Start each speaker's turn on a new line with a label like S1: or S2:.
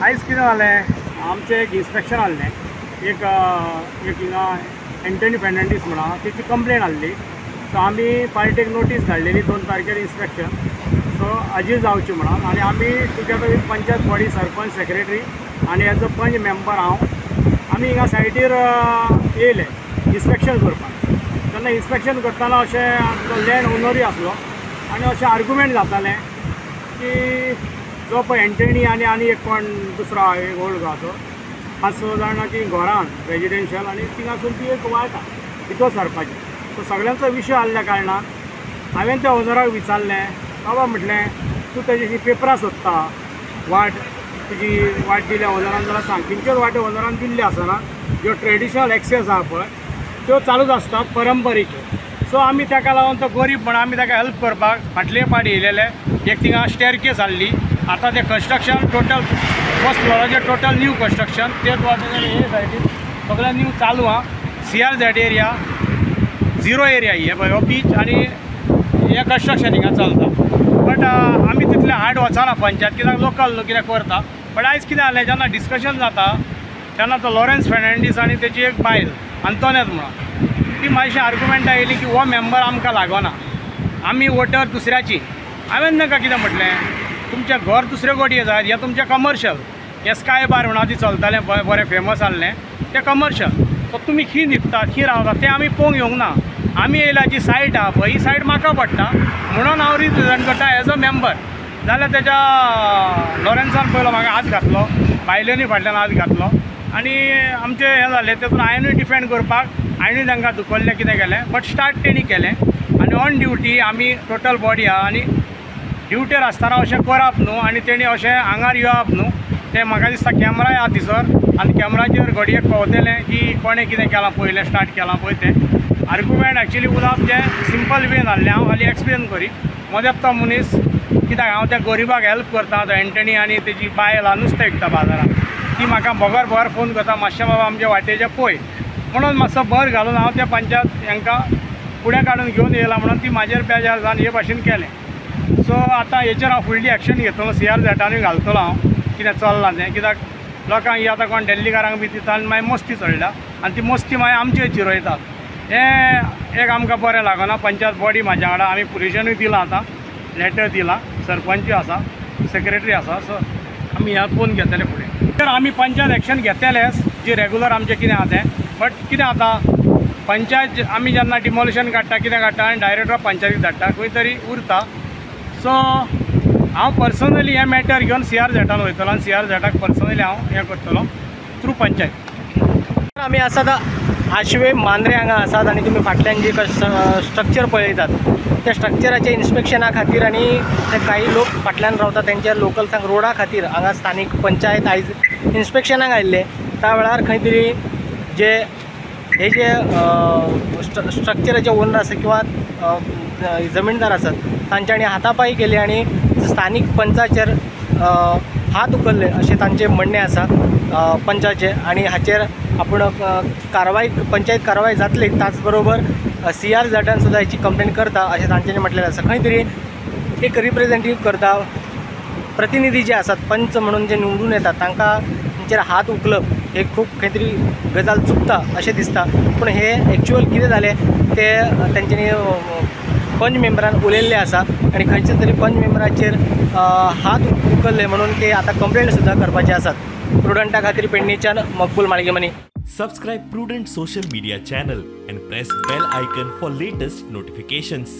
S1: आयज कितें जालें, आमचें एक इन्स्पेक्शन आहलें, एक हिंगा एंटनी फेर्नांडीस म्हणा तेची कंप्लेन आहली. सो आमी पार्टेक नोटीस धाडलेली 2 तारखेर इन्स्पेक्शन. सो हाजीर जावची म्हणून आनी आमी together with panchayat body, sarpanch, secretary आनी एज अ पंच मेंबर आमी हिंगा सायटीर येयले इन्स्पेक्शन करपाक. तेन्ना इन्स्पेक्शन करतना अशें आमचो लँड ओनरूय आसलो आनी अशें आर्ग्युमेंट जातालें की जो पळय एंटनी आनी एक कोण दुसरो एक ओल्ड गांवचो 5-6 जाणां ती घरान रेजिडेन्शियल आनी थिंगासून ती एक वाट भितर सरपाची. सो सगळ्यांचो विशय आसल्या कारणान हांवें त्या ओनराक विचारलें, बाबा म्हटलें तूं तेजी पेपरां सोदता, वाट तुजी वाट दिल्या ओनरान जाल्यार सांग. खंयच्योच वाटे ओनरान दिल्ले आसना, ज्यो ट्रेडिशनल एक्सेस आहा पळय त्यो चालूच आसतात परंपरेच्यो. सो आमी ताका लागून तो गरीब म्हणून आमी ताका हेल्प करपाक फाटले पाट येयलेले. एक थिंगा स्टेअरकेस हाडली. आतां तें कन्स्ट्रक्शन टोटल फर्स्ट फ्लोराचेर टोटल न्यू कन्स्ट्रक्शन, तेच वाटेन हे सायडीन सगळें न्यू चालू आहा. CRZ एरिया, 0 एरिया हे पळय हो बीच आनी हे कन्स्ट्रक्शन हिंगा चलता. बट आमी तितले हार्ड वचना पंचायत, कित्याक लोकल न्हू कितें करता. बट आयज कितें जालें, जेन्ना डिस्कशन जाता तेन्ना तो लॉरेन्स फेर्नांडीस आनी तेजी एक बायल आंतोनेत म्हणून ती मातशी आर्ग्युमेंटा येयली की हो मेंबर आमकां लागना, आमी वोटर दुसऱ्याची. हांवें नाका कितें म्हटलें, तुमचें घर दुसरे गोडये जाय, हें तुमचें कमर्शियल. हें स्काय बार म्हणा ती चलतालें पळय, बरें फेमस आसलें तें कमर्शियल. सो तुमी खी न्हिदतात, खी रावतात तें आमी पळोवंक येवंक ना. आमी येयला जी सायट आहा पळय ही सायट म्हाका पडटा म्हणून हांव रिप्रेझेंट करता एज अ मेंबर. जाल्यार तेच्या लॉरेन्सान पयलो म्हाका हात घातलो, बायलेनी फाटल्यान हात घातलो आनी आमचें हें जालें. तेतून हांवेंनूय डिफेंड करपाक हांवेंय तांकां दुखोल्लें कितें केलें. बट स्टार्ट तेणी केलें आनी ऑन ड्युटी आमी टोटल बॉडी आहा आनी ड्युटेर आसतना अशें करप न्हू आनी तेणी अशें आंगार येवप न्हू. तें म्हाका दिसता कॅमराय आहा थिसर आनी कॅमराचेर घडयेक पावतलें की कोणें कितें केलां पयलें स्टार्ट केलां पळय तें. आर्ग्युमेंट एक्चुली उलोवप जें सिंपल वेन आहलें. हांव खाली एक्सप्लेन करी मदेंच तो मनीस, कित्याक हांव त्या गरीबाक हेल्प करता. तो एंटनी आनी तेजी बायल आहा नुस्तें विकता बाजारांत, ती म्हाका बोगर फोन करता, मातशें बाबा आमचे वाटेचें पळय म्हणून मातसो भर घालून हांव त्या पंचायत हांकां फुडें काडून घेवन येयला म्हणून ती म्हाजेर बेजार जावन हे भाशेन केलें. सो आतां हेचेर हांव फुडली एक्शन घेतलो. CRZानूय घालतलो हांव कितें चल्लां तें, कित्याक लोकांक ही आतां कोण दिल्लीकारांक बी दिता आनी मागीर मस्ती चडल्या आनी ती मस्ती मागीर आमचेर चिरयतात. हें एक आमकां बरें लागना. पंचायत बॉडी म्हाज्या वांगडा, आमी पुलिशेनूय दिलां, आतां लेटर दिलां, सरपंचूय आसा, सेक्रेटरी आसा. सो आमी ह्या पोवन घेतले फुडें. तर आमी पंचायत एक्शन घेतलेच जी रेगुलर आमचें कितें आहा तें. बट कितें जाता, पंचायत आमी जेन्ना डिमोलिशन काडटा कितें काडटा आनी डायरेक्टर ऑफ पंचायतीक धाडटा खंय तरी उरता. सो हांव पर्सनली हें मॅटर घेवन CRZान वयतलो आनी CRZाक पर्सनली हांव हें करतलो थ्रू पंचायत.
S2: आमी आसात आशवे मांद्रे हांगा आसात आनी तुमी फाटल्यान जे स्ट्रक्चर पळयतात त्या स्ट्रक्चराच्या इन्स्पेक्शना खातीर आनी ते काही लोक फाटल्यान रावतात तेंच्या लोकल्सांक रोडा खातीर हांगा स्थानीक पंचायत आयज इन्स्पेक्शनाक आयिल्ले. त्या वेळार खंय तरी जे हे जे स्ट्रक्चराचे ओनर आसा किंवा जमीनदार आसात तांच्यांनी हातापाई केली आनी स्थानीक पंचाचेर हात उखल्ले अशें तांचें म्हणणें आसा पंचाचे. आनी हाचेर आपूण कारवाय पंचायत कारवाय जातली, त्याच बरोबर CRZान सुद्दां हेची कंप्लेन करता अशें तांच्यांनी म्हटलेलें आसा. खंय तरी एक रिप्रेझेंटेटीव करता, प्रतिनिधी जे आसात पंच म्हणून जे निवडून येतात तांकां तांचेर हात उखलप हे खूब खंय तरी गजाल चुकता अशें दिसता. पूण हे एक्चुअल कितें जालें तें तेंच्यांनी पंच मेंबरान उलयल्लें आसा आनी खंयच्या तरी पंच मेंबराचेर हात उखल्ले म्हणून ते आतां कंप्लेंट सुद्दां करपाचे आसात. प्रुडंटा खातीर पेडणेच्यान मकबूल माळगेमनी.
S3: Subscribe Prudent social media channel and press bell icon for latest notifications.